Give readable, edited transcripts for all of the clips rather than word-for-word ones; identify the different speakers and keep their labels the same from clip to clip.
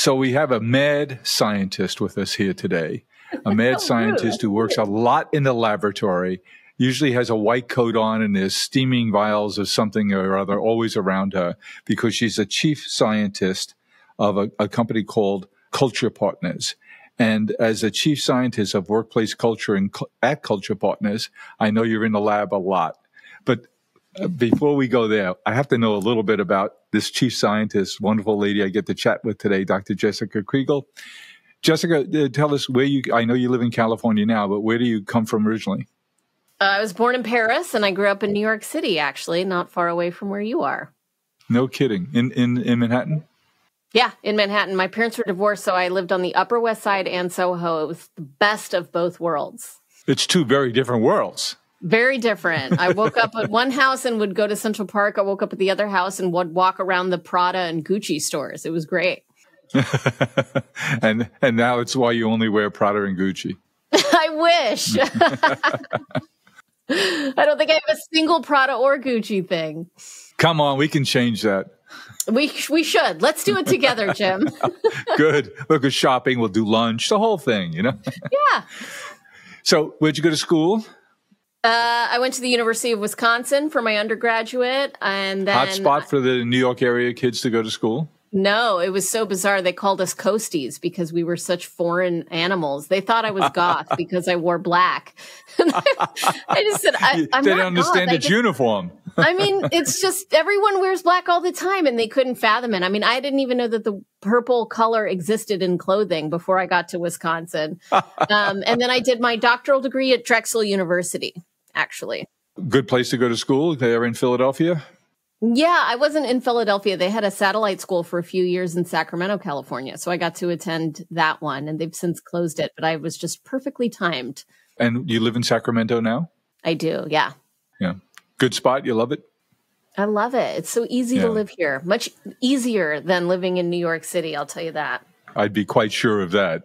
Speaker 1: So we have a mad scientist with us here today, a mad scientist who works a lot in the laboratory, usually has a white coat on and there's steaming vials of something or other always around her because she's a chief scientist of a company called Culture Partners. And as a chief scientist of workplace culture at Culture Partners, I know you're in the lab a lot. But before we go there, I have to know a little bit about this chief scientist, wonderful lady I get to chat with today, Dr. Jessica Kriegel. Jessica, tell us I know you live in California now, but where do you come from originally?
Speaker 2: I was born in Paris and I grew up in New York City, actually, not far away from where you are.
Speaker 1: No kidding. In Manhattan?
Speaker 2: Yeah, in Manhattan. My parents were divorced, so I lived on the Upper West Side and Soho. It was the best of both worlds.
Speaker 1: It's two very different worlds. Very
Speaker 2: different. I woke up at one house and would go to Central Park. I woke up at the other house and would walk around the Prada and Gucci stores. It was great.
Speaker 1: and now it's why you only wear Prada and Gucci.
Speaker 2: I wish. I don't think I have a single Prada or Gucci thing.
Speaker 1: Come on, we can change that.
Speaker 2: We should. Let's do it together, Jim.
Speaker 1: Good. We'll go shopping. We'll do lunch. The whole thing, you know?
Speaker 2: Yeah.
Speaker 1: So where'd you go to school?
Speaker 2: I went to the University of Wisconsin for my undergraduate. And then
Speaker 1: hot spot for the New York area kids to go to school?
Speaker 2: No, it was so bizarre. They called us coasties because we were such foreign animals. They thought I was goth because I wore black. I just said, I'm
Speaker 1: they
Speaker 2: not
Speaker 1: don't understand
Speaker 2: goth.
Speaker 1: its uniform.
Speaker 2: I mean, it's just everyone wears black all the time and they couldn't fathom it. I mean, I didn't even know that the purple color existed in clothing before I got to Wisconsin. And then I did my doctoral degree at Drexel University, actually.
Speaker 1: Good place to go to school. They're in Philadelphia?
Speaker 2: Yeah, I wasn't in Philadelphia. They had a satellite school for a few years in Sacramento, California. So I got to attend that one and they've since closed it, but I was just perfectly timed.
Speaker 1: And you live in Sacramento now?
Speaker 2: I do, yeah.
Speaker 1: Yeah. Good spot. You love it?
Speaker 2: I love it. It's so easy to live here. Much easier than living in New York City, I'll tell you that.
Speaker 1: I'd be quite sure of that.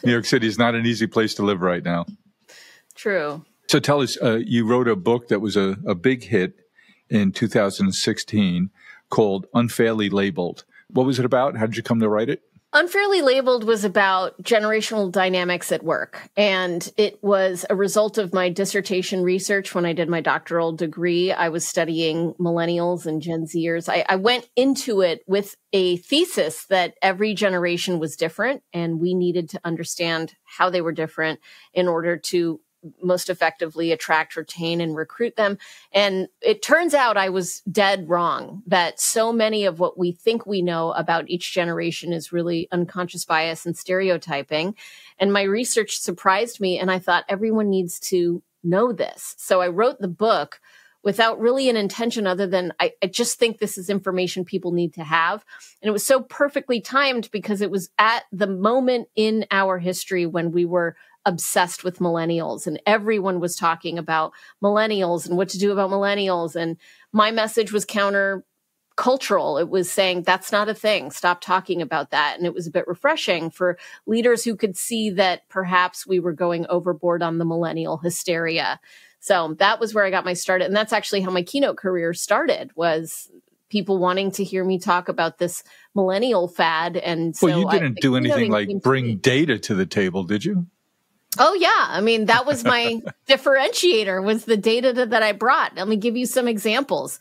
Speaker 1: New York City is not an easy place to live right now.
Speaker 2: True.
Speaker 1: So tell us, you wrote a book that was a big hit in 2016 called Unfairly Labeled. What was it about? How did you come to write it?
Speaker 2: Unfairly Labeled was about generational dynamics at work. And it was a result of my dissertation research when I did my doctoral degree. I was studying millennials and Gen Zers. I went into it with a thesis that every generation was different and we needed to understand how they were different in order to most effectively attract, retain, and recruit them. And it turns out I was dead wrong, that so many of what we think we know about each generation is really unconscious bias and stereotyping. And my research surprised me, and I thought everyone needs to know this. So I wrote the book without really an intention other than I just think this is information people need to have. And it was so perfectly timed because it was at the moment in our history when we were obsessed with millennials and everyone was talking about millennials and what to do about millennials. And my message was counter-cultural. It was saying, that's not a thing. Stop talking about that. And it was a bit refreshing for leaders who could see that perhaps we were going overboard on the millennial hysteria. So that was where I got my start. And that's actually how my keynote career started, was people wanting to hear me talk about this millennial fad. And so
Speaker 1: you didn't do anything like bring data to the table, did you?
Speaker 2: Oh, yeah. I mean, that was my differentiator, was the data that I brought. Let me give you some examples.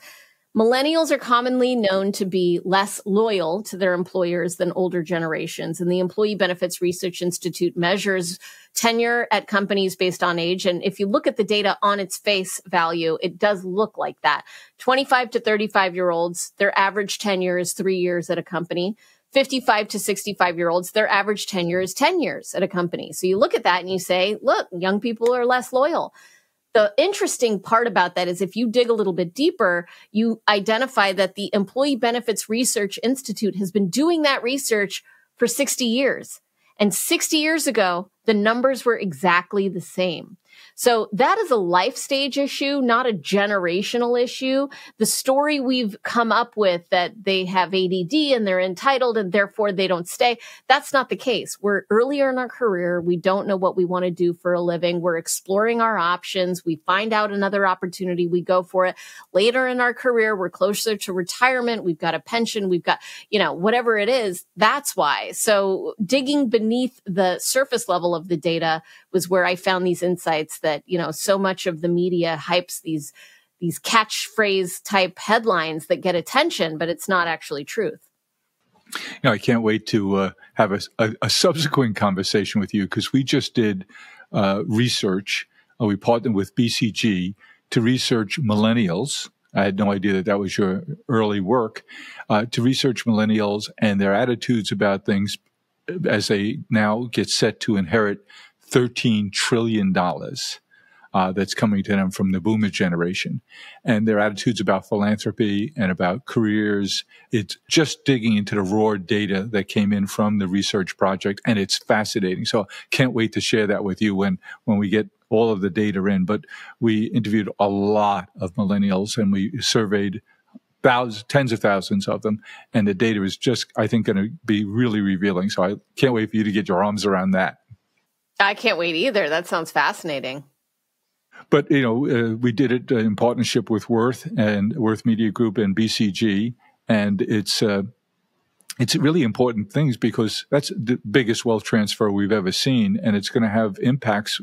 Speaker 2: Millennials are commonly known to be less loyal to their employers than older generations. And the Employee Benefits Research Institute measures tenure at companies based on age. And if you look at the data on its face value, it does look like that. 25 to 35-year-olds, their average tenure is 3 years at a company. 55 to 65-year-olds, their average tenure is 10 years at a company. So you look at that and you say, look, young people are less loyal. The interesting part about that is if you dig a little bit deeper, you identify that the Employee Benefits Research Institute has been doing that research for 60 years. And 60 years ago, the numbers were exactly the same. So that is a life stage issue, not a generational issue. The story we've come up with that they have ADD and they're entitled and therefore they don't stay, that's not the case. We're earlier in our career. We don't know what we want to do for a living. We're exploring our options. We find out another opportunity. We go for it. Later in our career, we're closer to retirement. We've got a pension. We've got, whatever it is. That's why. So digging beneath the surface level of the data was where I found these insights that, so much of the media hypes these catchphrase type headlines that get attention, but it's not actually truth.
Speaker 1: I can't wait to have a subsequent conversation with you, because we just did research. We partnered with BCG to research millennials. I had no idea that was your early work, to research millennials and their attitudes about things as they now get set to inherit $13 trillion that's coming to them from the boomer generation, and their attitudes about philanthropy and about careers. It's just digging into the raw data that came in from the research project, and it's fascinating. So can't wait to share that with you when we get all of the data in. But we interviewed a lot of millennials, and we surveyed tens of thousands of them, and the data is just, I think, going to be really revealing. So I can't wait for you to get your arms around that.
Speaker 2: I can't wait either. That sounds fascinating.
Speaker 1: But, we did it in partnership with Worth and Worth Media Group and BCG. And it's really important things, because that's the biggest wealth transfer we've ever seen. And it's going to have impacts.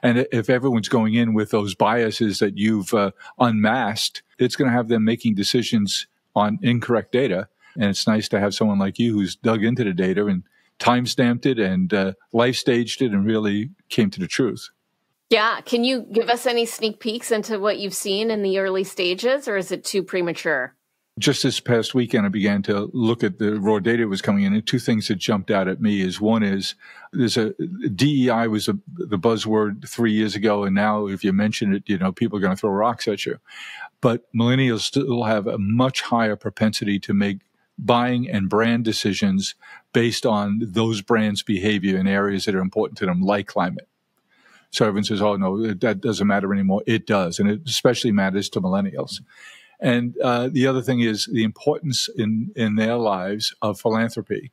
Speaker 1: And if everyone's going in with those biases that you've unmasked, it's going to have them making decisions on incorrect data. And it's nice to have someone like you who's dug into the data and time-stamped it and life-staged it and really came to the truth.
Speaker 2: Yeah. Can you give us any sneak peeks into what you've seen in the early stages, or is it too premature?
Speaker 1: Just this past weekend, I began to look at the raw data that was coming in, and two things that jumped out at me is, one is DEI was the buzzword 3 years ago, and now if you mention it, people are going to throw rocks at you. But millennials still have a much higher propensity to make buying and brand decisions based on those brands' behavior in areas that are important to them, like climate. So everyone says, oh, no, that doesn't matter anymore. It does. And it especially matters to millennials. And the other thing is the importance in their lives of philanthropy,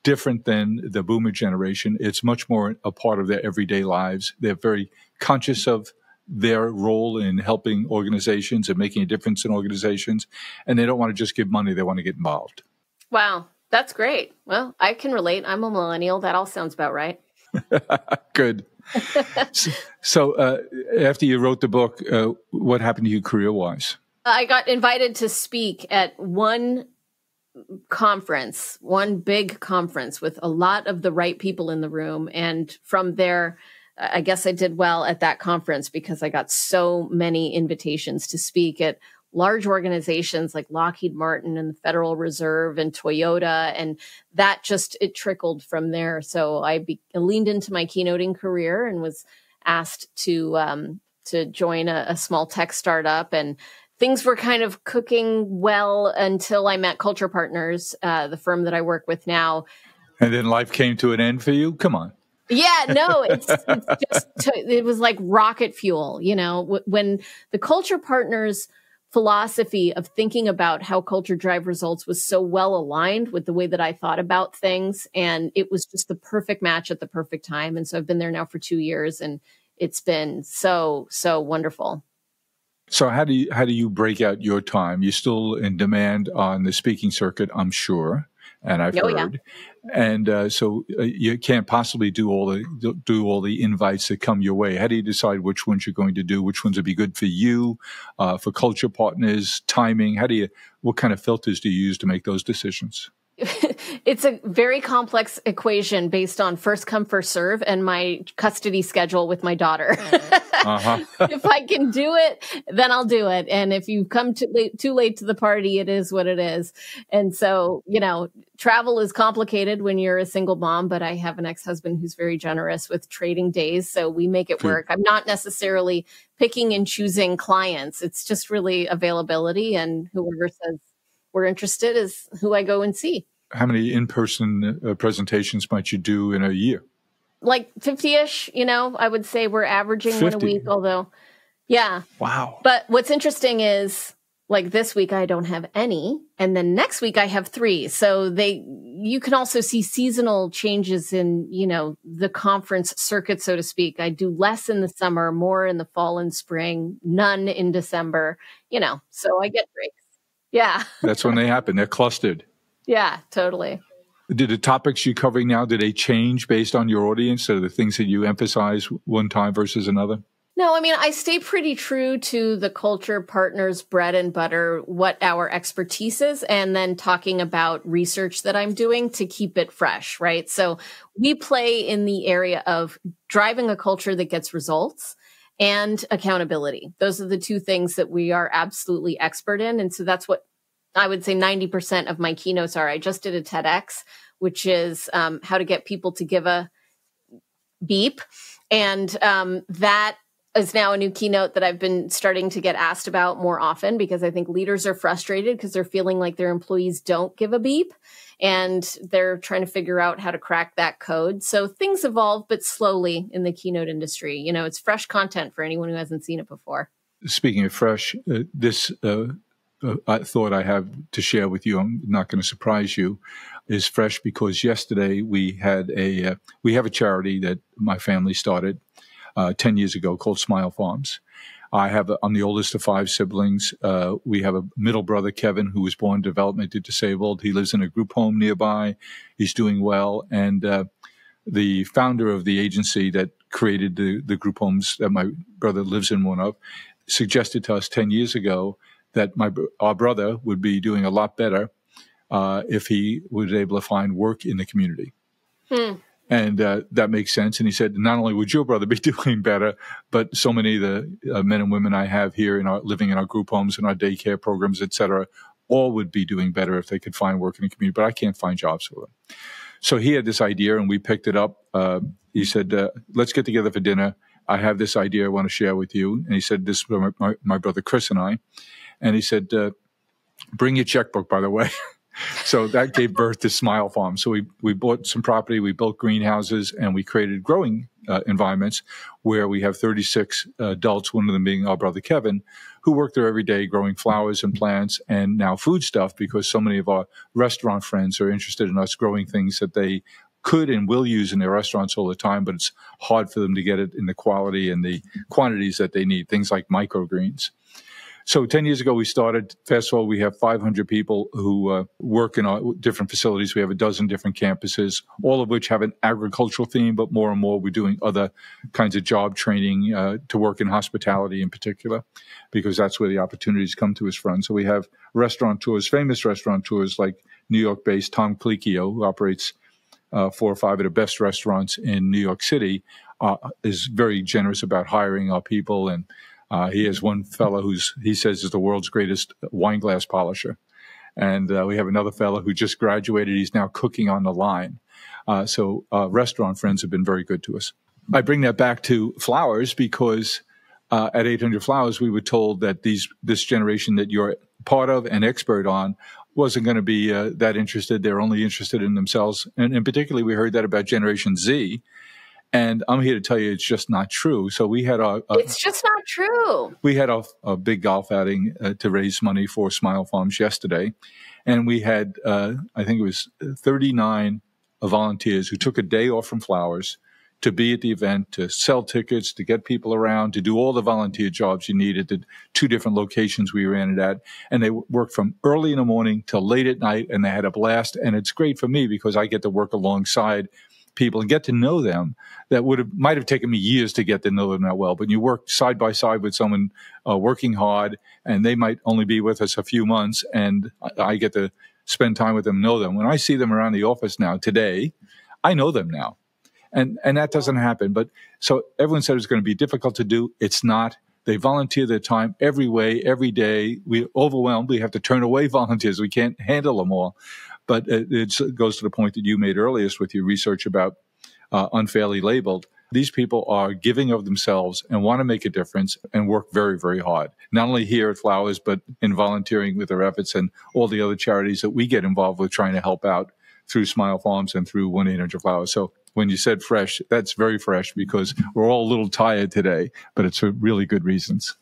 Speaker 1: different than the boomer generation. It's much more a part of their everyday lives. They're very conscious of their role in helping organizations and making a difference in organizations. And they don't want to just give money. They want to get involved.
Speaker 2: Wow. That's great. Well, I can relate. I'm a millennial. That all sounds about right.
Speaker 1: Good. So after you wrote the book, what happened to you career-wise?
Speaker 2: I got invited to speak at one conference, one big conference with a lot of the right people in the room. And from there, I guess I did well at that conference because I got so many invitations to speak at large organizations like Lockheed Martin and the Federal Reserve and Toyota. And that it trickled from there. So I leaned into my keynoting career and was asked to join a small tech startup. And things were kind of cooking well until I met Culture Partners, the firm that I work with now.
Speaker 1: And then life came to an end for you? Come on.
Speaker 2: Yeah, no, it was like rocket fuel. When the Culture Partners philosophy of thinking about how culture drive results was so well aligned with the way that I thought about things. And it was just the perfect match at the perfect time. And so I've been there now for 2 years, and it's been so, so wonderful.
Speaker 1: So how do you break out your time? You're still in demand on the speaking circuit, I'm sure, and I've heard. Yeah. And so you can't possibly do all the invites that come your way. How do you decide which ones you're going to do? Which ones would be good for you, for Culture Partners, timing? What kind of filters do you use to make those decisions?
Speaker 2: It's a very complex equation based on first come, first serve and my custody schedule with my daughter. Uh-huh. If I can do it, then I'll do it. And if you come too late to the party, it is what it is. And so, travel is complicated when you're a single mom, but I have an ex-husband who's very generous with trading days. So we make it work. I'm not necessarily picking and choosing clients. It's just really availability, and whoever says we're interested is who I go and see.
Speaker 1: How many in-person presentations might you do in a year?
Speaker 2: like 50-ish, I would say we're averaging
Speaker 1: 50.
Speaker 2: one a week, although, yeah.
Speaker 1: Wow.
Speaker 2: But what's interesting is, like, this week I don't have any, and then next week I have 3. So you can also see seasonal changes in, the conference circuit, so to speak. I do less in the summer, more in the fall and spring, none in December, so I get breaks. Yeah.
Speaker 1: That's when they happen. They're clustered.
Speaker 2: Yeah, totally.
Speaker 1: Did the topics you're covering now, do they change based on your audience? Or the things that you emphasize one time versus another?
Speaker 2: No, I mean, I stay pretty true to the culture, partners, bread and butter, what our expertise is, and then talking about research that I'm doing to keep it fresh, right? So we play in the area of driving a culture that gets results and accountability. Those are the 2 things that we are absolutely expert in. And so that's what I would say 90% of my keynotes are. I just did a TEDx, which is how to get people to give a beep. And that is now a new keynote that I've been starting to get asked about more often, because I think leaders are frustrated because they're feeling like their employees don't give a beep, and they're trying to figure out how to crack that code. So things evolve, but slowly in the keynote industry. It's fresh content for anyone who hasn't seen it before. Speaking
Speaker 1: of fresh, this thought I have to share with you, I'm not going to surprise you, is fresh because yesterday we have a charity that my family started 10 years ago called Smile Farms. I'm the oldest of 5 siblings. We have a middle brother, Kevin, who was born developmentally disabled. He lives in a group home nearby. He's doing well. And the founder of the agency that created the group homes that my brother lives in one of suggested to us 10 years ago that our brother would be doing a lot better if he was able to find work in the community. And that makes sense. And he said, not only would your brother be doing better, but so many of the men and women I have here living in our group homes and our daycare programs, et cetera, all would be doing better if they could find work in the community. But I can't find jobs for them. So he had this idea, and we picked it up. He said, let's get together for dinner. I have this idea I want to share with you. And he said, this is my brother Chris and I. And he said, bring your checkbook, by the way. So that gave birth to Smile Farm. So we bought some property, we built greenhouses, and we created growing environments where we have 36 adults, one of them being our brother Kevin, who work there every day growing flowers and plants and now food stuff, because so many of our restaurant friends are interested in us growing things that they could and will use in their restaurants all the time, but it's hard for them to get it in the quality and the quantities that they need, things like microgreens. So 10 years ago, we started. Fast forward, we have 500 people who work in our different facilities. We have a dozen different campuses, all of which have an agricultural theme, but more and more we're doing other kinds of job training to work in hospitality in particular, because that's where the opportunities come to us from. So we have restaurateurs, famous restaurateurs like New York-based Tom Colicchio, who operates 4 or 5 of the best restaurants in New York City, is very generous about hiring our people. And he has one fellow he says is the world's greatest wine glass polisher. And we have another fellow who just graduated. He's now cooking on the line. So restaurant friends have been very good to us. I bring that back to flowers because at 800 Flowers, we were told that this generation that you're part of and expert on wasn't going to be that interested. They're only interested in themselves. And particularly, we heard that about Generation Z. And I'm here to tell you it's just not true. So we had
Speaker 2: it's just not true.
Speaker 1: We had a big golf outing to raise money for Smile Farms yesterday. And we had, I think it was 39 volunteers who took a day off from flowers to be at the event, to sell tickets, to get people around, to do all the volunteer jobs you needed at 2 different locations we ran it at. And they worked from early in the morning till late at night, and they had a blast. And it's great for me because I get to work alongside people and get to know them that might have taken me years to get to know them that well. But you work side by side with someone working hard, and they might only be with us a few months, and I get to spend time with them, know them. When I see them around the office now today, I know them now. And that doesn't happen. But so everyone said it's going to be difficult to do. It's not. They volunteer their time every way, every day. We're overwhelmed. We have to turn away volunteers. We can't handle them all. But it goes to the point that you made earliest with your research about unfairly labeled. These people are giving of themselves and want to make a difference and work very, very hard, not only here at Flowers, but in volunteering with their efforts and all the other charities that we get involved with trying to help out through Smile Farms and through 1-800-Flowers. So when you said fresh, that's very fresh because we're all a little tired today, but it's for really good reasons.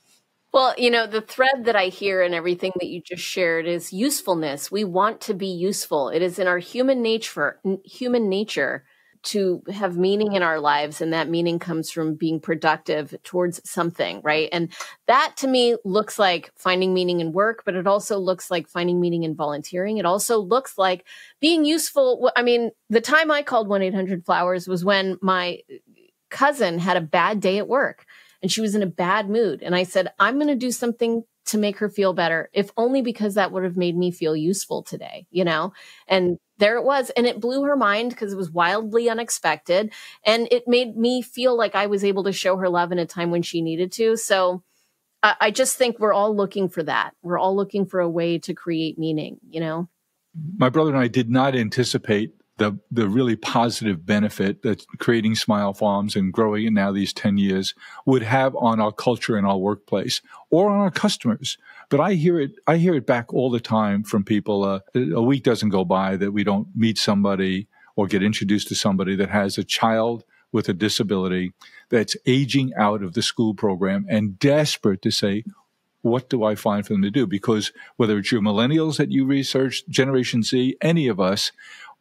Speaker 2: Well, the thread that I hear in everything that you just shared is usefulness. We want to be useful. It is in our human nature to have meaning in our lives, and that meaning comes from being productive towards something, right? And that to me looks like finding meaning in work, but it also looks like finding meaning in volunteering. It also looks like being useful. I mean, the time I called 1-800-Flowers was when my cousin had a bad day at work and she was in a bad mood. And I said, I'm going to do something to make her feel better, if only because that would have made me feel useful today, And there it was. And it blew her mind because it was wildly unexpected. And it made me feel like I was able to show her love in a time when she needed to. So I just think we're all looking for that. We're all looking for a way to create meaning,
Speaker 1: My brother and I did not anticipate the really positive benefit that creating Smile Farms and growing it now these 10 years would have on our culture and our workplace or on our customers. But I hear it back all the time from people. A week doesn't go by that we don't meet somebody or get introduced to somebody that has a child with a disability that's aging out of the school program and desperate to say, what do I find for them to do? Because whether it's your millennials that you research, Generation Z, any of us,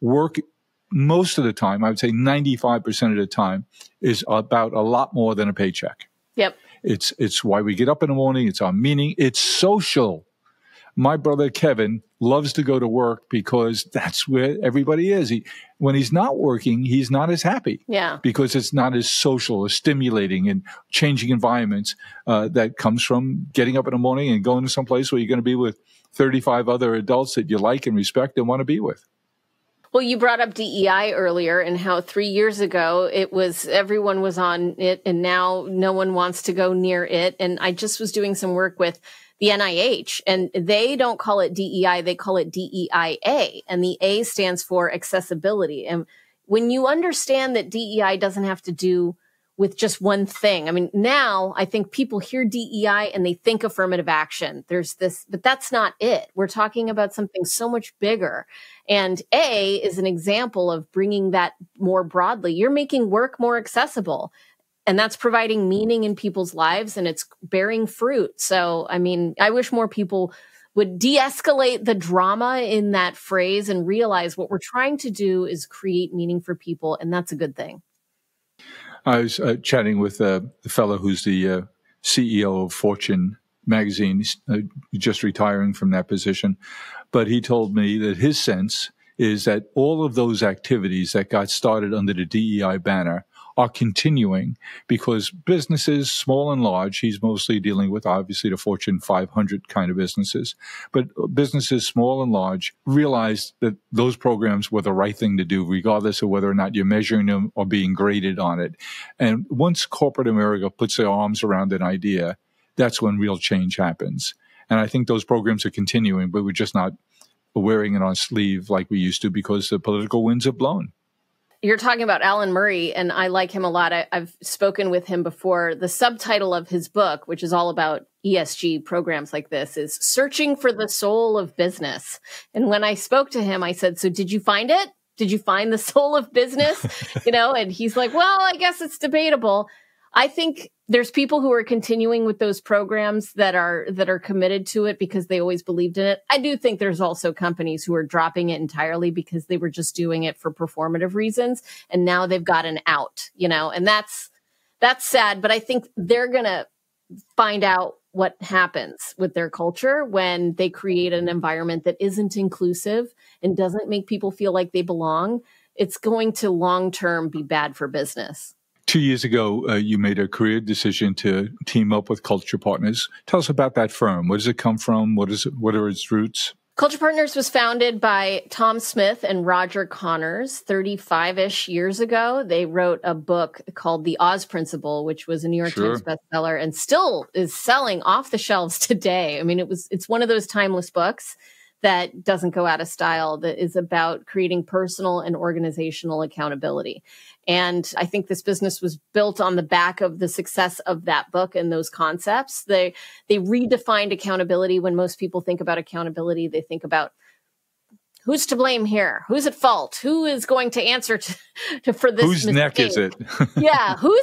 Speaker 1: work most of the time, I would say 95% of the time, is about a lot more than a paycheck.
Speaker 2: Yep.
Speaker 1: It's why we get up in the morning. It's our meaning. It's social. My brother Kevin loves to go to work because that's where everybody is. When he's not working, he's not as happy.
Speaker 2: Yeah.
Speaker 1: Because it's not as social, as stimulating and changing environments that comes from getting up in the morning and going to some place where you're going to be with 35 other adults that you like and respect and want to be with.
Speaker 2: Well, you brought up DEI earlier and how 3 years ago everyone was on it and now no one wants to go near it. And I just was doing some work with the NIH and they don't call it DEI, they call it DEIA. And the A stands for accessibility. And when you understand that DEI doesn't have to do with just one thing. I mean, now I think people hear DEI and they think affirmative action. There's this, but that's not it. We're talking about something so much bigger. And A is an example of bringing that more broadly. You're making work more accessible, and that's providing meaning in people's lives and it's bearing fruit. So, I mean, I wish more people would de-escalate the drama in that phrase and realize what we're trying to do is create meaning for people. And that's a good thing.
Speaker 1: I was chatting with the fellow who's the CEO of Fortune magazine. He's just retiring from that position. But he told me that his sense is that all of those activities that got started under the DEI banner are continuing because businesses, small and large, he's mostly dealing with obviously the Fortune 500 kind of businesses, but businesses, small and large, realized that those programs were the right thing to do, regardless of whether or not you're measuring them or being graded on it. And once corporate America puts their arms around an idea, that's when real change happens. And I think those programs are continuing, but we're just not wearing it on sleeve like we used to because the political winds have blown.
Speaker 2: You're talking about Alan Murray, and I like him a lot. I've spoken with him before. The subtitle of his book, which is all about ESG programs like this, is Searching for the Soul of Business. And when I spoke to him, I said, so did you find it? Did you find the soul of business? And he's like, well, I guess it's debatable. I think there's people who are continuing with those programs that are committed to it because they always believed in it. I do think there's also companies who are dropping it entirely because they were just doing it for performative reasons. And now they've got an out, and that's sad. But I think they're going to find out what happens with their culture when they create an environment that isn't inclusive and doesn't make people feel like they belong. It's going to long-term be bad for business.
Speaker 1: 2 years ago, you made a career decision to team up with Culture Partners. Tell us about that firm. Where does it come from? What are its roots?
Speaker 2: Culture Partners was founded by Tom Smith and Roger Connors 35-ish years ago. They wrote a book called The Oz Principle, which was a New York Times bestseller and still is selling off the shelves today. I mean, it's one of those timeless books that doesn't go out of style, that is about creating personal and organizational accountability. And I think this business was built on the back of the success of that book and those concepts. They redefined accountability. When most people think about accountability, they think about who's to blame here? Who's at fault? Who is going to answer for this
Speaker 1: Whose
Speaker 2: mistake?
Speaker 1: neck is it?
Speaker 2: Yeah. Who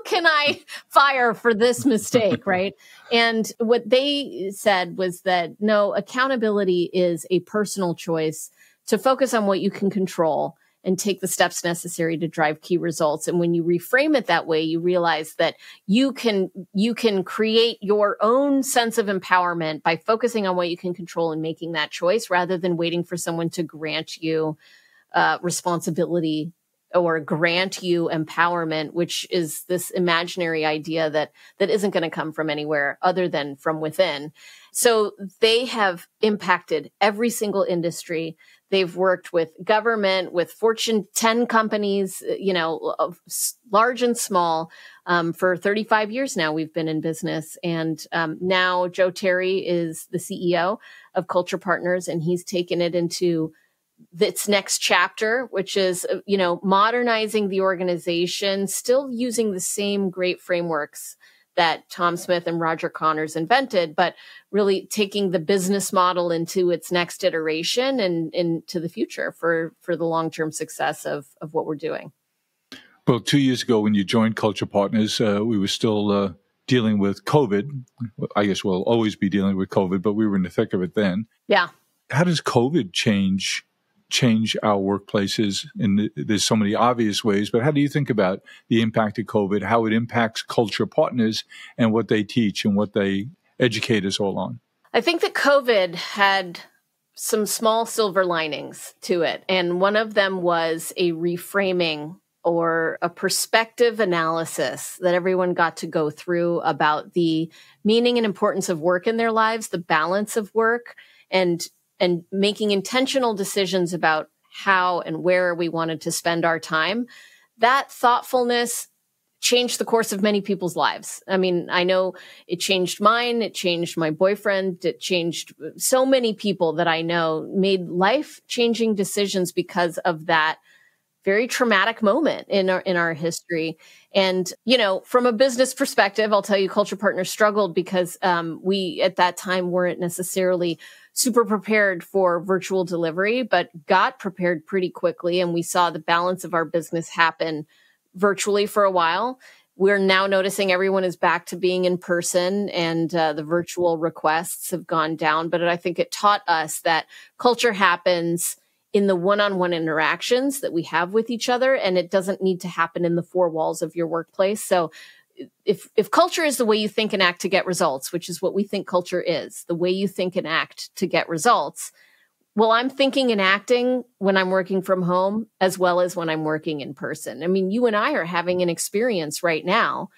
Speaker 2: can I fire for this mistake? Right. And what they said was that no, accountability is a personal choice to focus on what you can control and take the steps necessary to drive key results. And when you reframe it that way, you realize that you can create your own sense of empowerment by focusing on what you can control and making that choice rather than waiting for someone to grant you responsibility or grant you empowerment, which is this imaginary idea that isn't going to come from anywhere other than from within. So they have impacted every single industry. They've worked with government, with Fortune 10 companies, large and small. For 35 years now, we've been in business. And now Joe Terry is the CEO of Culture Partners, and he's taken it into its next chapter, which is, modernizing the organization, still using the same great frameworks that Tom Smith and Roger Connors invented, but really taking the business model into its next iteration and into the future for the long-term success of what we're doing.
Speaker 1: Well, 2 years ago when you joined Culture Partners, we were still dealing with COVID. I guess we'll always be dealing with COVID, but we were in the thick of it then.
Speaker 2: Yeah.
Speaker 1: How does COVID change our workplaces? And there's so many obvious ways, but how do you think about the impact of COVID, how it impacts Culture Partners and what they teach and what they educate us all on?
Speaker 2: I think that COVID had some small silver linings to it. And one of them was a reframing or a perspective analysis that everyone got to go through about the meaning and importance of work in their lives, the balance of work, and making intentional decisions about how and where we wanted to spend our time. That thoughtfulness changed the course of many people's lives. I mean, I know it changed mine, it changed my boyfriend, it changed so many people that I know made life-changing decisions because of that very traumatic moment in our history. And, from a business perspective, I'll tell you, Culture Partners struggled because we at that time weren't necessarily super prepared for virtual delivery, but got prepared pretty quickly. And we saw the balance of our business happen virtually for a while. We're now noticing everyone is back to being in person, and the virtual requests have gone down. But I think it taught us that culture happens in the one-on-one interactions that we have with each other, and it doesn't need to happen in the four walls of your workplace. So if culture is the way you think and act to get results, which is what we think culture is, the way you think and act to get results, well, I'm thinking and acting when I'm working from home as well as when I'm working in person. I mean, you and I are having an experience right now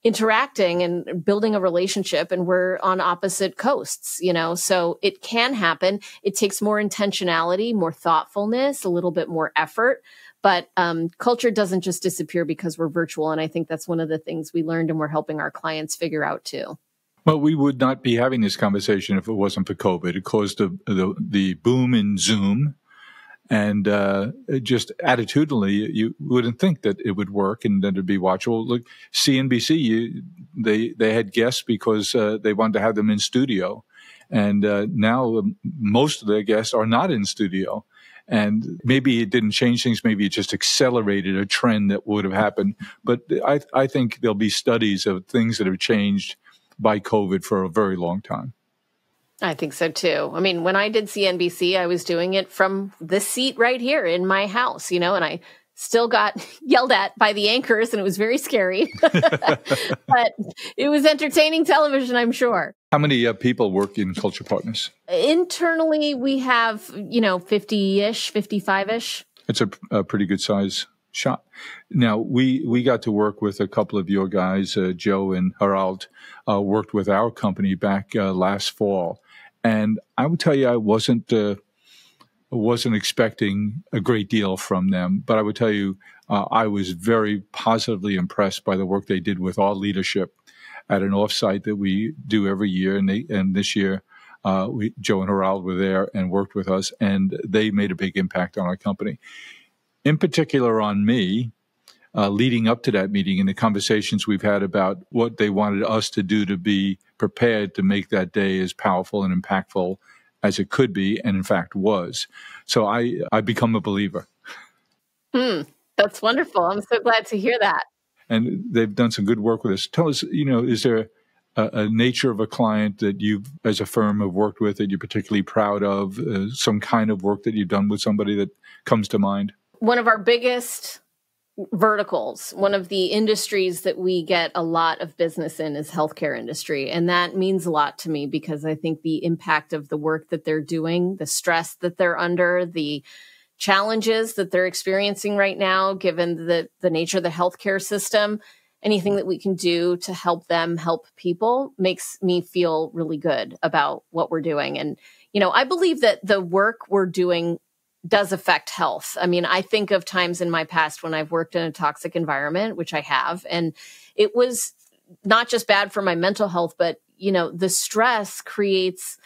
Speaker 2: interacting and building a relationship, and we're on opposite coasts, so it can happen. It takes more intentionality, more thoughtfulness, a little bit more effort, but culture doesn't just disappear because we're virtual. And I think that's one of the things we learned and we're helping our clients figure out too.
Speaker 1: Well, we would not be having this conversation if it wasn't for COVID. It caused the boom in Zoom. And just attitudinally, you wouldn't think that it would work and that it'd be watchable. Look, CNBC, they had guests because they wanted to have them in studio. And now most of their guests are not in studio. And maybe it didn't change things. Maybe it just accelerated a trend that would have happened. But I think there'll be studies of things that have changed by COVID for a very long time.
Speaker 2: I think so too. I mean, when I did CNBC, I was doing it from this seat right here in my house, and I still got yelled at by the anchors, and it was very scary. But it was entertaining television, I'm sure.
Speaker 1: How many people work in Culture Partners?
Speaker 2: Internally, we have, 50-ish, 55-ish.
Speaker 1: It's a pretty good size shop. Now, we got to work with a couple of your guys, Joe and Harald, worked with our company back last fall. And I would tell you, I wasn't expecting a great deal from them, but I would tell you, I was very positively impressed by the work they did with our leadership at an offsite that we do every year. And this year, Joe and Harald were there and worked with us, and they made a big impact on our company. In particular on me, leading up to that meeting and the conversations we've had about what they wanted us to do to be prepared to make that day as powerful and impactful as it could be, and in fact was. So I become a believer.
Speaker 2: That's wonderful. I'm so glad to hear that.
Speaker 1: And they've done some good work with us. Tell us, is there a nature of a client that you, as a firm, have worked with that you're particularly proud of? Some kind of work that you've done with somebody that comes to mind?
Speaker 2: One of our biggest verticals, one of the industries that we get a lot of business in is healthcare industry. And that means a lot to me because I think the impact of the work that they're doing, the stress that they're under, the challenges that they're experiencing right now, given the nature of the healthcare system, anything that we can do to help them help people makes me feel really good about what we're doing. And, I believe that the work we're doing does affect health. I mean, I think of times in my past when I've worked in a toxic environment, which I have, and it was not just bad for my mental health, but, the stress creates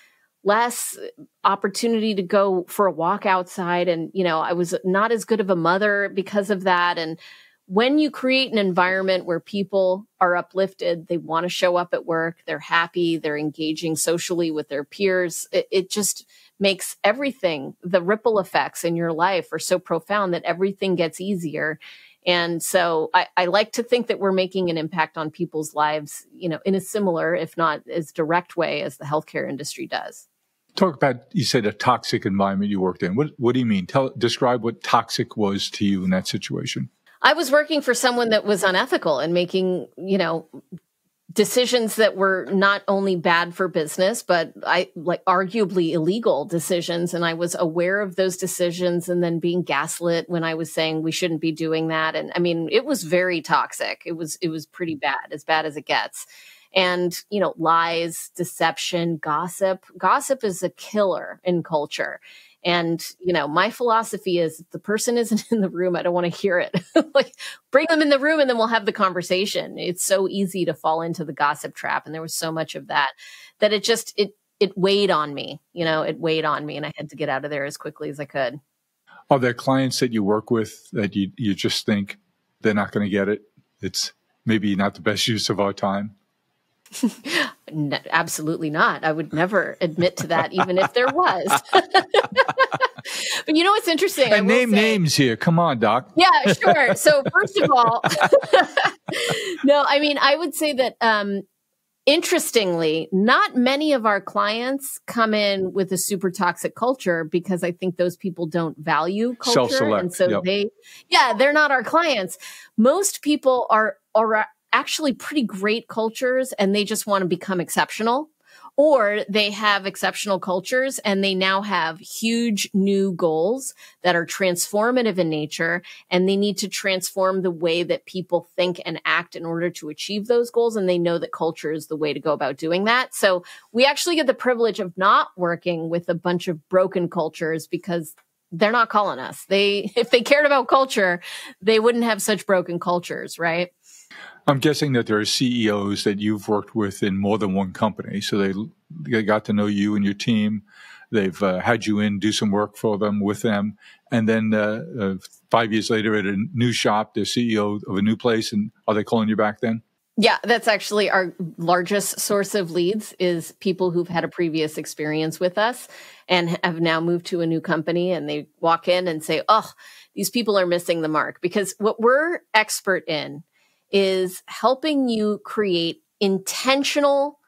Speaker 2: less opportunity to go for a walk outside. And, I was not as good of a mother because of that. And when you create an environment where people are uplifted, they want to show up at work, they're happy, they're engaging socially with their peers, it just makes everything, the ripple effects in your life are so profound that everything gets easier. And so I like to think that we're making an impact on people's lives, in a similar, if not as direct way as the healthcare industry does.
Speaker 1: Talk about, you said a toxic environment you worked in. What do you mean? Describe what toxic was to you in that situation.
Speaker 2: I was working for someone that was unethical and making, decisions that were not only bad for business, but arguably illegal decisions. And I was aware of those decisions and then being gaslit when I was saying we shouldn't be doing that. And I mean, it was very toxic. It was pretty bad as it gets. And, lies, deception, gossip. Gossip is a killer in culture. And, my philosophy is if the person isn't in the room, I don't want to hear it. Bring them in the room and then we'll have the conversation. It's so easy to fall into the gossip trap. And there was so much of that it weighed on me, it weighed on me and I had to get out of there as quickly as I could.
Speaker 1: Are there clients that you work with that you just think they're not going to get it? It's maybe not the best use of our time.
Speaker 2: No, absolutely not. I would never admit to that, even if there was. But what's interesting?
Speaker 1: And name names here. Come on, Doc.
Speaker 2: Yeah, sure. So first of all, no, I mean, I would say that interestingly, not many of our clients come in with a super toxic culture because I think those people don't value culture.
Speaker 1: Self-select.
Speaker 2: And so they're not our clients. Most people are actually pretty great cultures and they just want to become exceptional, or they have exceptional cultures and they now have huge new goals that are transformative in nature and they need to transform the way that people think and act in order to achieve those goals. And they know that culture is the way to go about doing that. So we actually get the privilege of not working with a bunch of broken cultures because they're not calling us. If they cared about culture, they wouldn't have such broken cultures, right?
Speaker 1: I'm guessing that there are CEOs that you've worked with in more than one company. So they got to know you and your team. They've had you in, do some work for them, with them. And then 5 years later at a new shop, they're CEO of a new place. And are they calling you back then?
Speaker 2: Yeah, that's actually our largest source of leads is people who've had a previous experience with us and have now moved to a new company. And they walk in and say, oh, these people are missing the mark. Because what we're expert in is helping you create intentional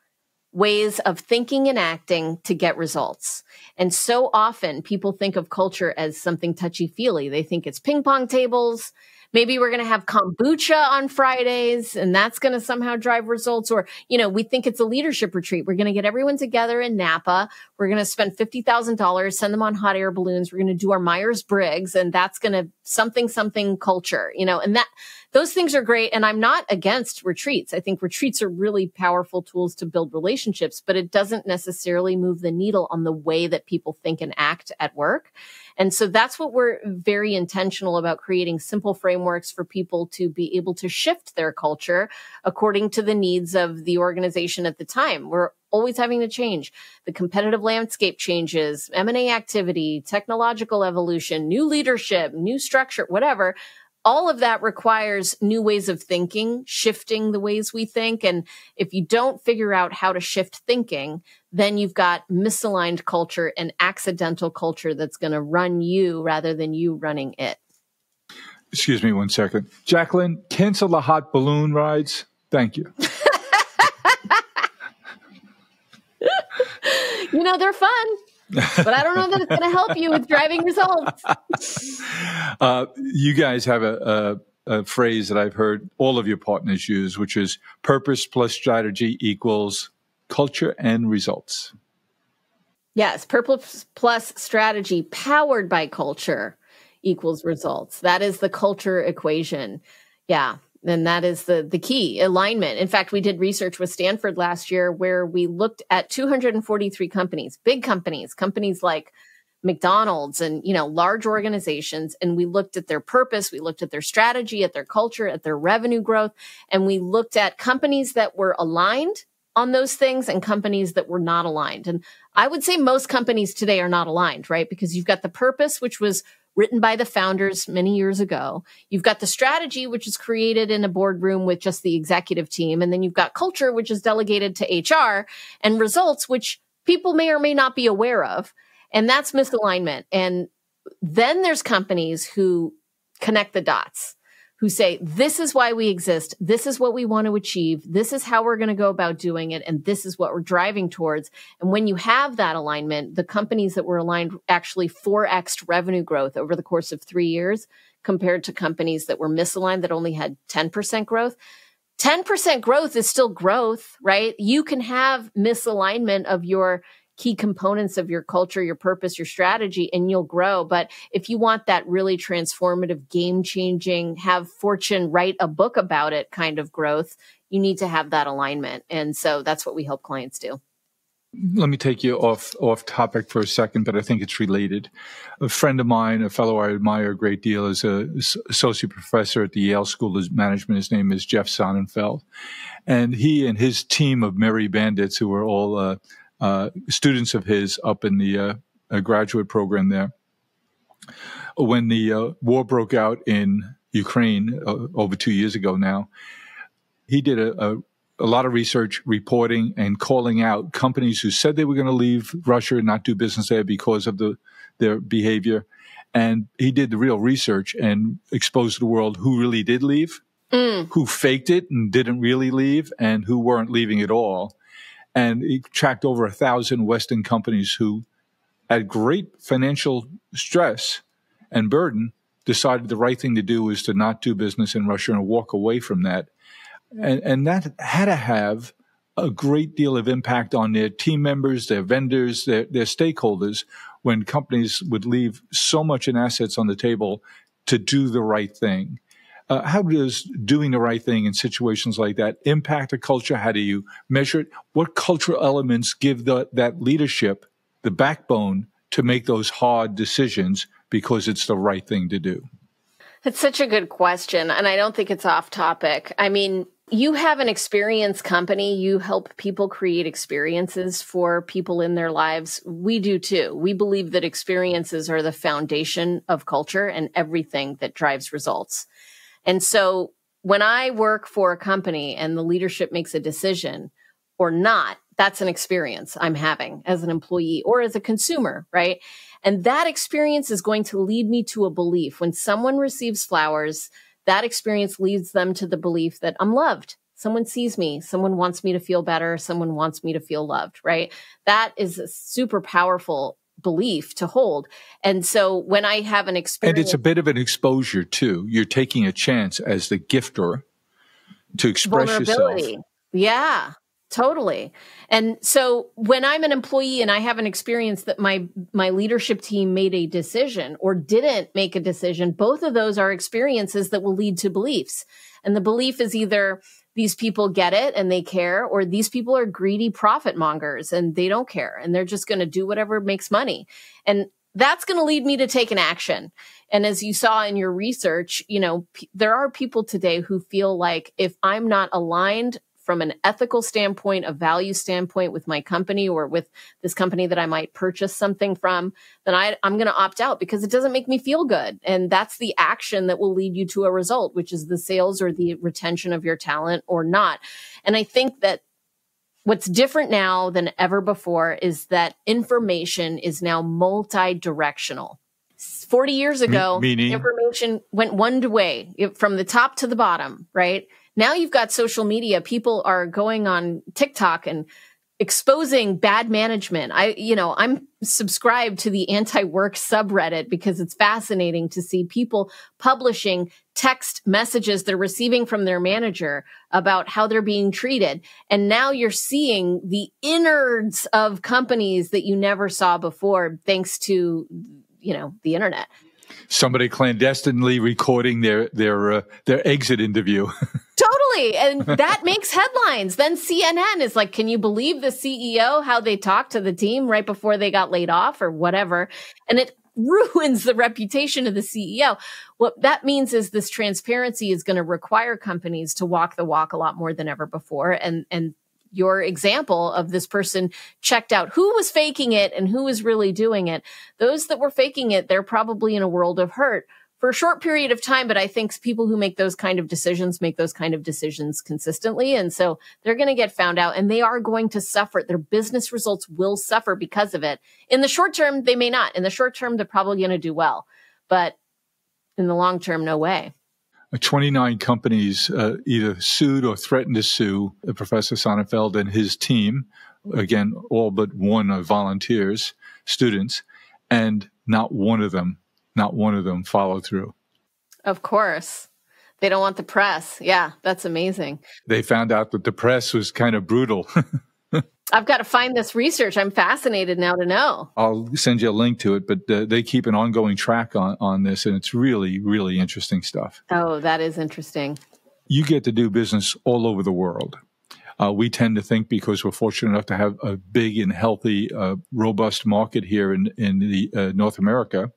Speaker 2: ways of thinking and acting to get results. And so often people think of culture as something touchy-feely. They think it's ping pong tables. Maybe we're going to have kombucha on Fridays and that's going to somehow drive results. Or, we think it's a leadership retreat. We're going to get everyone together in Napa. We're going to spend $50,000, send them on hot air balloons. We're going to do our Myers-Briggs and that's going to something culture, and those things are great. And I'm not against retreats. I think retreats are really powerful tools to build relationships, but it doesn't necessarily move the needle on the way that people think and act at work. And so that's what we're very intentional about, creating simple frameworks for people to be able to shift their culture according to the needs of the organization at the time. We're always having to change. The competitive landscape changes, M&A activity, technological evolution, new leadership, new structure, whatever. all of that requires new ways of thinking, shifting the ways we think. And if you don't figure out how to shift thinking, then you've got misaligned culture and accidental culture that's going to run you rather than you running it.
Speaker 1: Excuse me 1 second. Jacqueline, cancel the hot balloon rides. Thank you.
Speaker 2: They're fun, but I don't know that it's going to help you with driving results.
Speaker 1: You guys have a phrase that I've heard all of your partners use, which is purpose plus strategy equals culture and results.
Speaker 2: Yes, purpose plus strategy powered by culture equals results. That is the culture equation. Yeah. And that is the key, alignment. In fact, we did research with Stanford last year where we looked at 243 companies, big companies like McDonald's and, large organizations. And we looked at their purpose. We looked at their strategy, at their culture, at their revenue growth. And we looked at companies that were aligned on those things and companies that were not aligned. And I would say most companies today are not aligned, right? Because you've got the purpose, which was written by the founders many years ago. You've got the strategy, which is created in a boardroom with just the executive team. And then you've got culture, which is delegated to HR, and results, which people may or may not be aware of. And that's misalignment. And then there's companies who connect the dots, who say, this is why we exist. This is what we want to achieve. This is how we're going to go about doing it. And this is what we're driving towards. And when you have that alignment, the companies that were aligned actually 4x'd revenue growth over the course of 3 years compared to companies that were misaligned that only had 10% growth. 10% growth is still growth, right? You can have misalignment of your key components of your culture, your purpose, your strategy, and you'll grow. But if you want that really transformative, game-changing, have Fortune write a book about it kind of growth, you need to have that alignment. And so that's what we help clients do.
Speaker 1: Let me take you off topic for a second, but I think it's related. A friend of mine, a fellow I admire a great deal, is an associate professor at the Yale School of Management. His name is Jeff Sonnenfeld. And he and his team of merry bandits, who are all students of his up in the graduate program there. When the war broke out in Ukraine over 2 years ago now, he did a lot of research, reporting, and calling out companies who said they were going to leave Russia and not do business there because of their behavior. And he did the real research and exposed to the world who really did leave, who faked it and didn't really leave, and who weren't leaving at all. And he tracked over 1,000 Western companies who, at great financial stress and burden, decided the right thing to do was to not do business in Russia and walk away from that. And that had to have a great deal of impact on their team members, their vendors, their stakeholders, when companies would leave so much in assets on the table to do the right thing. How does doing the right thing in situations like that impact a culture? How do you measure it? What cultural elements give that leadership the backbone to make those hard decisions because it's the right thing to do?
Speaker 2: That's such a good question. And I don't think it's off topic. I mean, you have an experience company. You help people create experiences for people in their lives. We do too. We believe that experiences are the foundation of culture and everything that drives results. And so when I work for a company and the leadership makes a decision or not, that's an experience I'm having as an employee or as a consumer, right? And that experience is going to lead me to a belief. When someone receives flowers, that experience leads them to the belief that I'm loved. Someone sees me. Someone wants me to feel better. Someone wants me to feel loved, right? That is a super powerful belief to hold. And so when I have an experience.
Speaker 1: And it's a bit of an exposure too. You're taking a chance as the gifter to express yourself.
Speaker 2: Yeah, totally. And so when I'm an employee and I have an experience that my leadership team made a decision or didn't make a decision, both of those are experiences that will lead to beliefs. And the belief is either these people get it and they care, or these people are greedy profit mongers and they don't care and they're just going to do whatever makes money. And that's going to lead me to take an action. And as you saw in your research, there are people today who feel like if I'm not aligned from an ethical standpoint, a value standpoint with my company or with this company that I might purchase something from, then I'm going to opt out because it doesn't make me feel good. And that's the action that will lead you to a result, which is the sales or the retention of your talent or not. And I think that what's different now than ever before is that information is now multi-directional. 40 years ago,
Speaker 1: meaning
Speaker 2: information went one way from the top to the bottom, right? Now you've got social media. People are going on TikTok and exposing bad management. I'm subscribed to the anti-work subreddit because it's fascinating to see people publishing text messages they're receiving from their manager about how they're being treated. And now you're seeing the innards of companies that you never saw before, thanks to, the internet.
Speaker 1: Somebody clandestinely recording their exit interview.
Speaker 2: Totally. And that makes headlines. Then CNN is like, can you believe the CEO, how they talked to the team right before they got laid off or whatever? And it ruins the reputation of the CEO. What that means is this transparency is going to require companies to walk the walk a lot more than ever before. And your example of this person checked out who was faking it and who was really doing it. Those that were faking it, they're probably in a world of hurt for a short period of time. But I think people who make those kind of decisions consistently. And so they're going to get found out and they are going to suffer. Their business results will suffer because of it. In the short term, they may not. In the short term, they're probably going to do well. But in the long term, no way.
Speaker 1: 29 companies either sued or threatened to sue Professor Sonnenfeld and his team. Again, all but one are volunteers, students, and not one of them followed through.
Speaker 2: Of course. They don't want the press. Yeah, that's amazing.
Speaker 1: They found out that the press was kind of brutal.
Speaker 2: I've got to find this research. I'm fascinated now to know.
Speaker 1: I'll send you a link to it, but they keep an ongoing track on this, and it's really, really interesting stuff.
Speaker 2: Oh, that is interesting.
Speaker 1: You get to do business all over the world. We tend to think because we're fortunate enough to have a big and healthy, robust market here in the North America,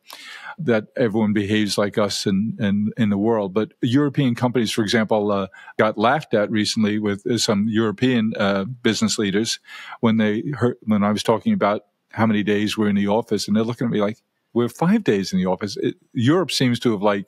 Speaker 1: that everyone behaves like us in the world. But European companies, for example, got laughed at recently with some European business leaders when I was talking about how many days we're in the office, and they're looking at me like, we're 5 days in the office. Europe seems to have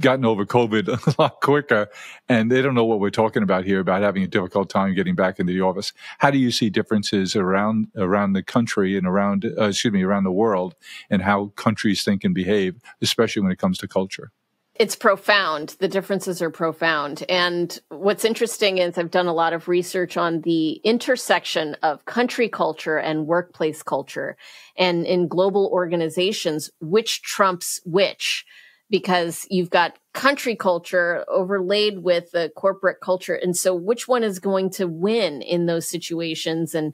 Speaker 1: gotten over COVID a lot quicker, and they don't know what we're talking about here, about having a difficult time getting back into the office. How do you see differences around the country and around the world, and how countries think and behave, especially when it comes to culture?
Speaker 2: It's profound. The differences are profound. And what's interesting is I've done a lot of research on the intersection of country culture and workplace culture, and in global organizations, which trumps which. Because you've got country culture overlaid with the corporate culture. And so which one is going to win in those situations? And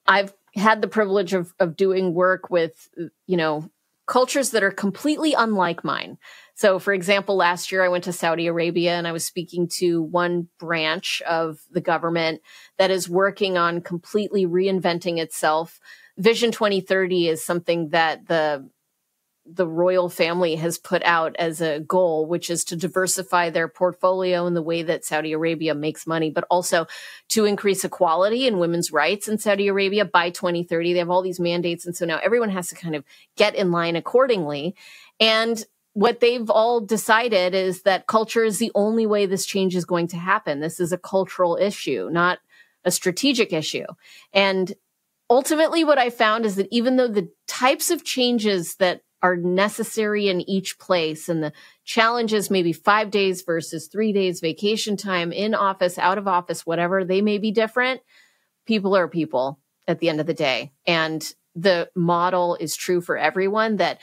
Speaker 2: I've had the privilege of doing work with, cultures that are completely unlike mine. So for example, last year I went to Saudi Arabia and I was speaking to one branch of the government that is working on completely reinventing itself. Vision 2030 is something that the royal family has put out as a goal, which is to diversify their portfolio in the way that Saudi Arabia makes money, but also to increase equality and women's rights in Saudi Arabia by 2030. They have all these mandates. And so now everyone has to kind of get in line accordingly. And what they've all decided is that culture is the only way this change is going to happen. This is a cultural issue, not a strategic issue. And ultimately what I found is that even though the types of changes that are necessary in each place, and the challenges maybe 5 days versus 3 days, vacation time, in office, out of office, whatever, they may be different. People are people at the end of the day. And the model is true for everyone, that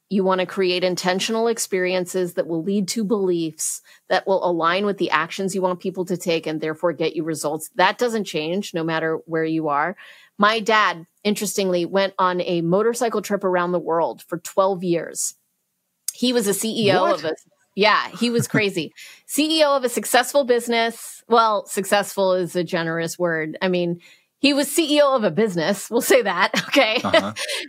Speaker 2: you want to create intentional experiences that will lead to beliefs that will align with the actions you want people to take and therefore get you results. That doesn't change no matter where you are. My dad, interestingly, went on a motorcycle trip around the world for 12 years. He was a CEO of he was crazy. CEO of a successful business. Well, successful is a generous word. I mean, He was CEO of a business. We'll say that. Okay.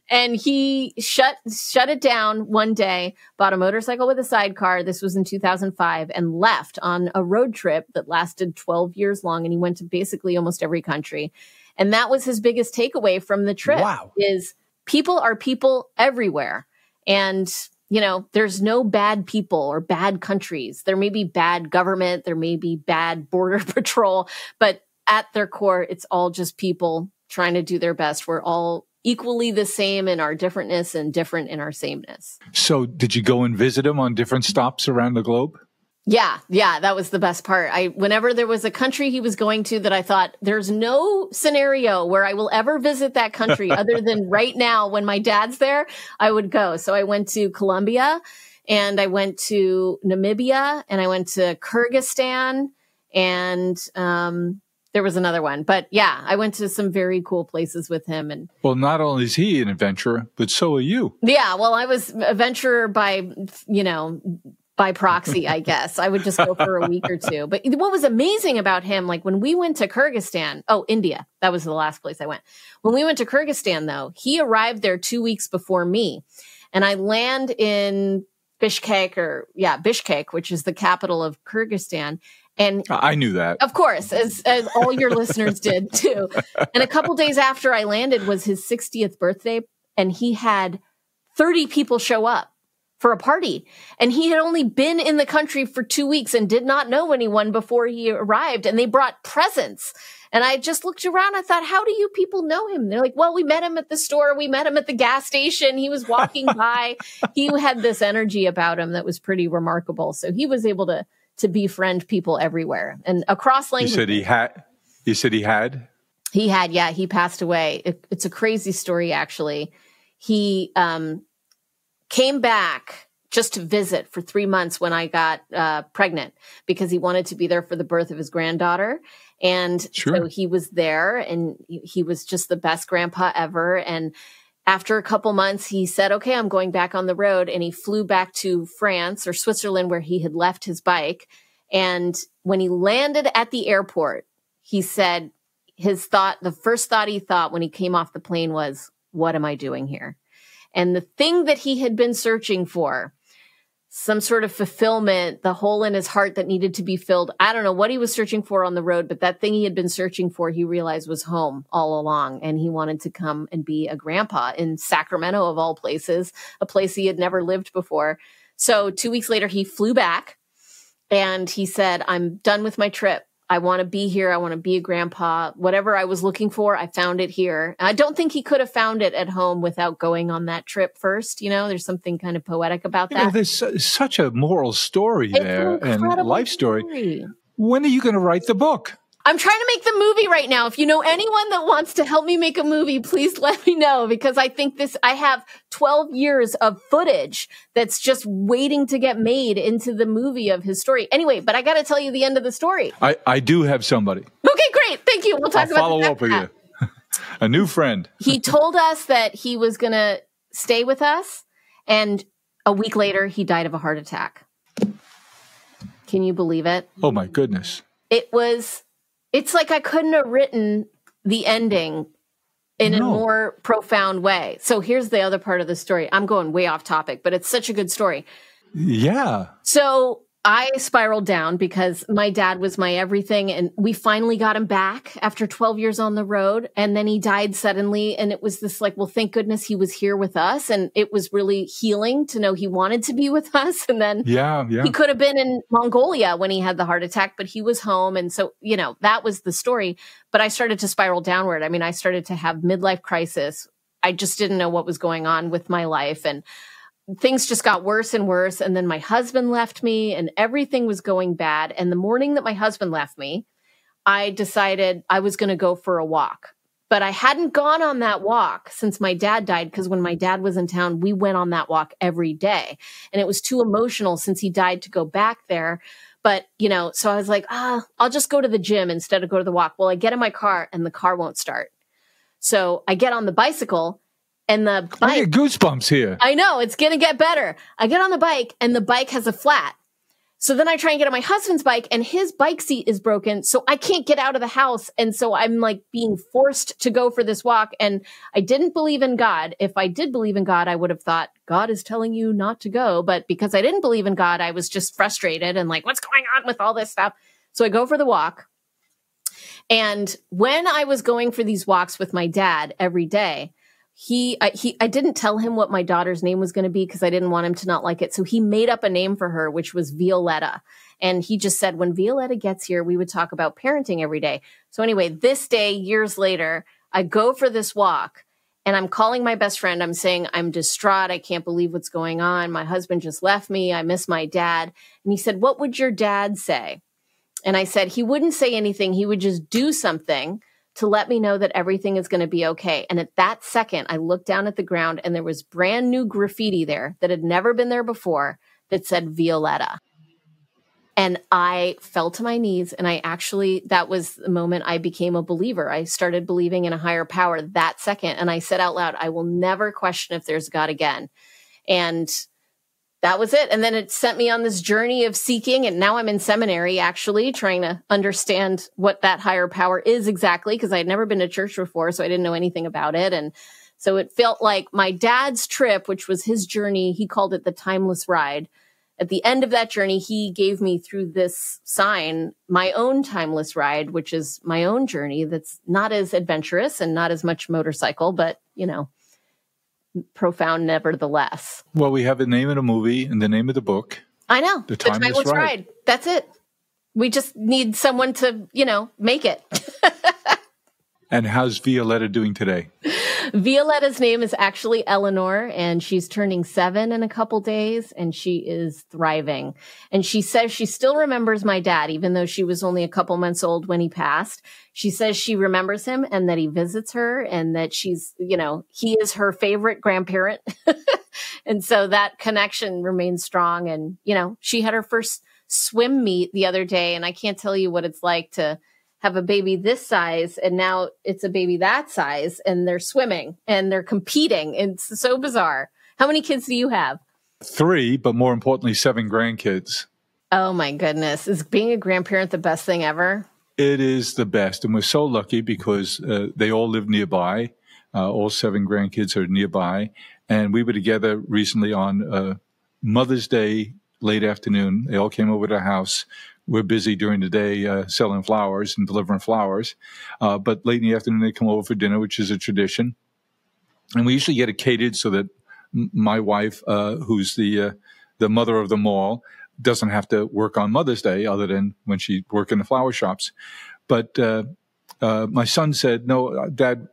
Speaker 2: And he shut it down one day, bought a motorcycle with a sidecar. This was in 2005, and left on a road trip that lasted 12 years long. And he went to basically almost every country. And that was his biggest takeaway from the trip.
Speaker 1: Wow.
Speaker 2: Is people are people everywhere. And, you know, there's no bad people or bad countries. There may be bad government. There may be bad border patrol, but at their core, it's all just people trying to do their best. We're all equally the same in our differentness and different in our sameness.
Speaker 1: So did you go and visit him on different stops around the globe?
Speaker 2: Yeah, that was the best part. Whenever there was a country he was going to that I thought, there's no scenario where I will ever visit that country other than right now when my dad's there, I would go. So I went to Colombia, and I went to Namibia, and I went to Kyrgyzstan, and there was another one. But yeah, I went to some very cool places with him. And
Speaker 1: well, not only is he an adventurer, but so are you.
Speaker 2: Yeah, well, I was an adventurer by, by proxy, I guess. I would just go for a week or two. But what was amazing about him, like when we went to Kyrgyzstan, India, that was the last place I went. When we went to Kyrgyzstan, though, he arrived there 2 weeks before me. And I land in Bishkek, which is the capital of Kyrgyzstan. And
Speaker 1: I knew that.
Speaker 2: Of course, as all your listeners did too. And a couple days after I landed was his 60th birthday, and he had 30 people show up for a party. And he had only been in the country for 2 weeks and did not know anyone before he arrived. And they brought presents. And I just looked around. I thought, how do you people know him? They're like, well, we met him at the store. We met him at the gas station. He was walking by. He had this energy about him that was pretty remarkable. So he was able to befriend people everywhere and across languages.
Speaker 1: You said he had?
Speaker 2: He had, yeah. He passed away. It's a crazy story, actually. He came back just to visit for 3 months when I got pregnant, because he wanted to be there for the birth of his granddaughter. And so he was there, and he was just the best grandpa ever. And after a couple months, he said, okay, I'm going back on the road. And he flew back to France or Switzerland, where he had left his bike. And when he landed at the airport, he said the first thought he thought when he came off the plane was, what am I doing here? And the thing that he had been searching for, some sort of fulfillment, the hole in his heart that needed to be filled. I don't know what he was searching for on the road, but that thing he had been searching for, he realized was home all along. And he wanted to come and be a grandpa in Sacramento, of all places, a place he had never lived before. So 2 weeks later, he flew back, and he said, I'm done with my trip. I want to be here. I want to be a grandpa. Whatever I was looking for, I found it here. I don't think he could have found it at home without going on that trip first. There's something kind of poetic about that.
Speaker 1: There's such a moral story there, and life story. When are you going to write the book?
Speaker 2: I'm trying to make the movie right now. If you know anyone that wants to help me make a movie, please let me know, because I think I have 12 years of footage that's just waiting to get made into the movie of his story. Anyway, but I got to tell you the end of the story.
Speaker 1: I do have somebody.
Speaker 2: Okay, great. Thank you. We'll talk about
Speaker 1: follow up with you. A new friend.
Speaker 2: He told us that he was going to stay with us, and a week later, he died of a heart attack. Can you believe it?
Speaker 1: Oh, my goodness.
Speaker 2: It's like I couldn't have written the ending in a more profound way. So here's the other part of the story. I'm going way off topic, but it's such a good story.
Speaker 1: Yeah.
Speaker 2: So I spiraled down because my dad was my everything, and we finally got him back after 12 years on the road. And then he died suddenly. And it was this like, well, thank goodness he was here with us. And it was really healing to know he wanted to be with us. And then he could have been in Mongolia when he had the heart attack, but he was home. And so, that was the story. But I started to spiral downward. I mean, I started to have midlife crisis. I just didn't know what was going on with my life. And things just got worse and worse. And then my husband left me, and everything was going bad. And the morning that my husband left me, I decided I was going to go for a walk. But I hadn't gone on that walk since my dad died, because when my dad was in town, we went on that walk every day. And it was too emotional since he died to go back there. But, so I was like, I'll just go to the gym instead of go to the walk. Well, I get in my car and the car won't start. So I get on the bicycle. And the bike,
Speaker 1: I get goosebumps here.
Speaker 2: I know, it's going to get better. I get on the bike, and the bike has a flat. So then I try and get on my husband's bike, and his bike seat is broken. So I can't get out of the house. And so I'm like being forced to go for this walk. And I didn't believe in God. If I did believe in God, I would have thought God is telling you not to go. But because I didn't believe in God, I was just frustrated and like, what's going on with all this stuff? So I go for the walk. And when I was going for these walks with my dad every day, I didn't tell him what my daughter's name was going to be because I didn't want him to not like it. So he made up a name for her, which was Violetta. And he just said, when Violetta gets here, we would talk about parenting every day. So anyway, this day, years later, I go for this walk and I'm calling my best friend. I'm saying, I'm distraught. I can't believe what's going on. My husband just left me. I miss my dad. And he said, what would your dad say? And I said, he wouldn't say anything. He would just do something to let me know that everything is going to be okay. And at that second, I looked down at the ground and there was brand new graffiti there that had never been there before that said Violetta. And I fell to my knees, and that was the moment I became a believer. I started believing in a higher power that second. And I said out loud, I will never question if there's God again. And that was it. And then it sent me on this journey of seeking. And now I'm in seminary, actually, trying to understand what that higher power is exactly, because I had never been to church before, so I didn't know anything about it. And so it felt like my dad's trip, which was his journey, he called it the timeless ride. At the end of that journey, he gave me through this sign my own timeless ride, which is my own journey that's not as adventurous and not as much motorcycle, but, profound nevertheless.
Speaker 1: Well, we have the name of the movie and the name of the book.
Speaker 2: I know.
Speaker 1: The Timeless Ride.
Speaker 2: That's it. We just need someone to, make it.
Speaker 1: And how's Violetta doing today?
Speaker 2: Violetta's name is actually Eleanor, and she's turning 7 in a couple days, and she is thriving. And she says she still remembers my dad, even though she was only a couple months old when he passed. She says she remembers him and that he visits her and that she's, he is her favorite grandparent. And so that connection remains strong. And, she had her first swim meet the other day, and I can't tell you what it's like to have a baby this size, and now it's a baby that size, and they're swimming and they're competing. It's so bizarre. How many kids do you have? 3,
Speaker 1: but more importantly, 7 grandkids.
Speaker 2: Oh my goodness. Is being a grandparent the best thing ever?
Speaker 1: It is the best. And we're so lucky because they all live nearby. All 7 grandkids are nearby. And we were together recently on Mother's Day, late afternoon. They all came over to the house. We're busy during the day selling flowers and delivering flowers. But late in the afternoon, they come over for dinner, which is a tradition. And we usually get it catered so that my wife, who's the mother of them all, doesn't have to work on Mother's Day other than when she works in the flower shops. But my son said, no, Dad,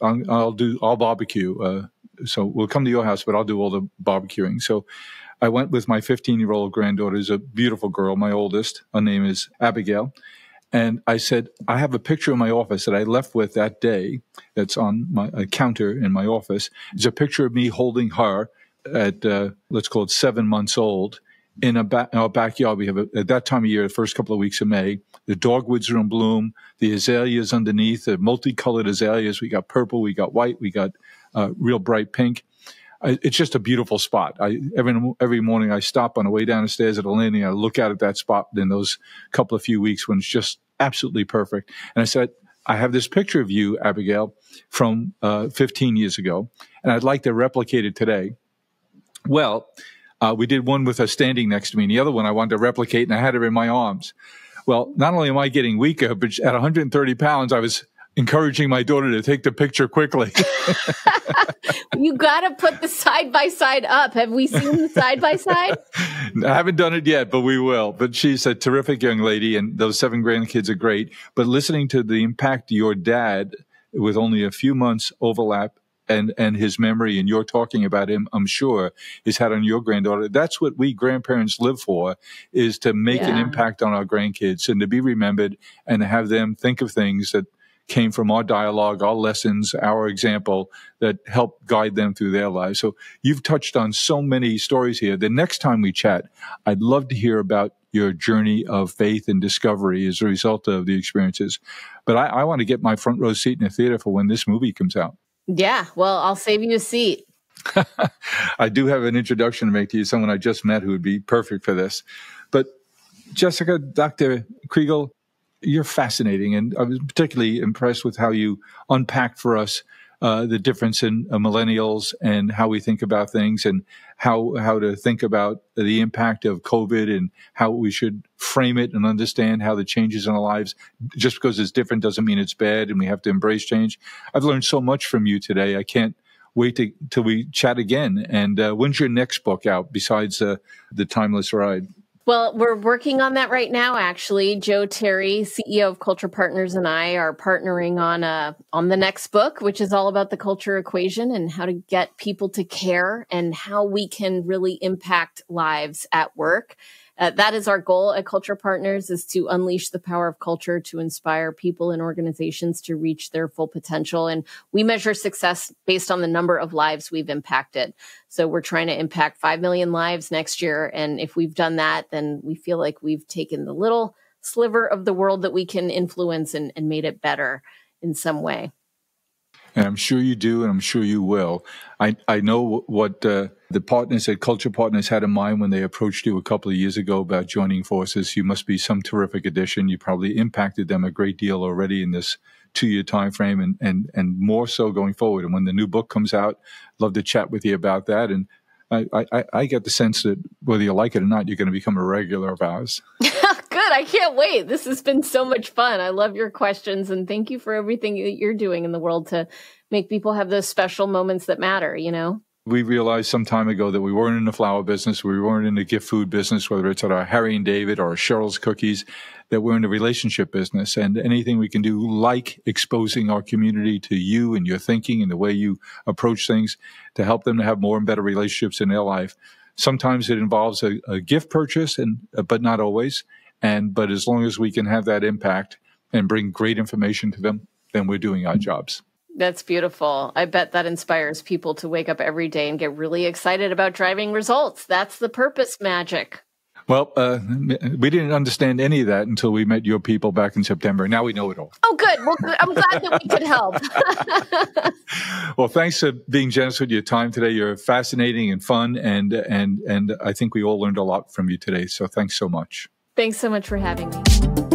Speaker 1: I'll barbecue. So we'll come to your house, but I'll do all the barbecuing. So I went with my 15-year-old granddaughter, who's a beautiful girl, my oldest. Her name is Abigail. And I said, I have a picture in my office that I left with that day that's on my counter in my office. It's a picture of me holding her at, let's call it 7 months old, in our backyard. We have, at that time of year, the first couple of weeks of May, the dogwoods are in bloom, the azaleas underneath, the multicolored azaleas. We got purple, we got white, we got real bright pink. It's just a beautiful spot. Every morning I stop on the way down the stairs at the landing. I look out at that spot in those couple of few weeks when it's just absolutely perfect. And I said, I have this picture of you, Abigail, from 15 years ago, and I'd like to replicate it today. Well, we did one with her standing next to me, and the other one I wanted to replicate, and I had her in my arms. Well, not only am I getting weaker, but at 130 pounds, I was encouraging my daughter to take the picture quickly.
Speaker 2: You got to put the side-by-side up. Have we seen the side-by-side?
Speaker 1: I haven't done it yet, but we will. But she's a terrific young lady, and those 7 grandkids are great. But listening to the impact your dad, with only a few months overlap, and his memory, and you're talking about him, I'm sure, has had on your granddaughter. That's what we grandparents live for, is to make an impact on our grandkids and to be remembered and to have them think of things that came from our dialogue, our lessons, our example that helped guide them through their lives. So you've touched on so many stories here. The next time we chat, I'd love to hear about your journey of faith and discovery as a result of the experiences. But I want to get my front row seat in the theater for when this movie comes out.
Speaker 2: Yeah, well, I'll save you a seat.
Speaker 1: I do have an introduction to make to you, someone I just met who would be perfect for this. But Jessica, Dr. Kriegel, you're fascinating. And I was particularly impressed with how you unpacked for us the difference in millennials and how we think about things and how to think about the impact of COVID and how we should frame it and understand how the changes in our lives. Just because it's different doesn't mean it's bad, and we have to embrace change. I've learned so much from you today. I can't wait till we chat again. And when's your next book out besides The Timeless Ride?
Speaker 2: Well, we're working on that right now, actually. Joe Terry, CEO of Culture Partners, and I are partnering on the next book, which is all about the culture equation and how to get people to care and how we can really impact lives at work. That is our goal at Culture Partners, is to unleash the power of culture to inspire people and organizations to reach their full potential. And we measure success based on the number of lives we've impacted. So we're trying to impact 5 million lives next year. And if we've done that, then we feel like we've taken the little sliver of the world that we can influence and made it better in some way.
Speaker 1: And I'm sure you do, and I'm sure you will. I know what the partners at Culture Partners had in mind when they approached you a couple of years ago about joining forces. You must be some terrific addition. You probably impacted them a great deal already in this 2-year time frame, and more so going forward. And when the new book comes out, I'd love to chat with you about that. And I get the sense that whether you like it or not, you're going to become a regular of ours.
Speaker 2: Good. I can't wait. This has been so much fun. I love your questions, and thank you for everything that you're doing in the world to make people have those special moments that matter, you know?
Speaker 1: We realized some time ago that we weren't in the flower business, we weren't in the gift food business, whether it's at our Harry and David or Cheryl's Cookies, that we're in the relationship business. And anything we can do, like exposing our community to you and your thinking and the way you approach things, to help them to have more and better relationships in their life. Sometimes it involves a gift purchase, but not always. But as long as we can have that impact and bring great information to them, then we're doing our jobs.
Speaker 2: That's beautiful. I bet that inspires people to wake up every day and get really excited about driving results. That's the purpose magic.
Speaker 1: Well, we didn't understand any of that until we met your people back in September. Now we know it all.
Speaker 2: Oh, good. Well, I'm glad that we could help.
Speaker 1: Well, thanks for being generous with your time today. You're fascinating and fun, and I think we all learned a lot from you today. So thanks so much.
Speaker 2: Thanks so much for having me.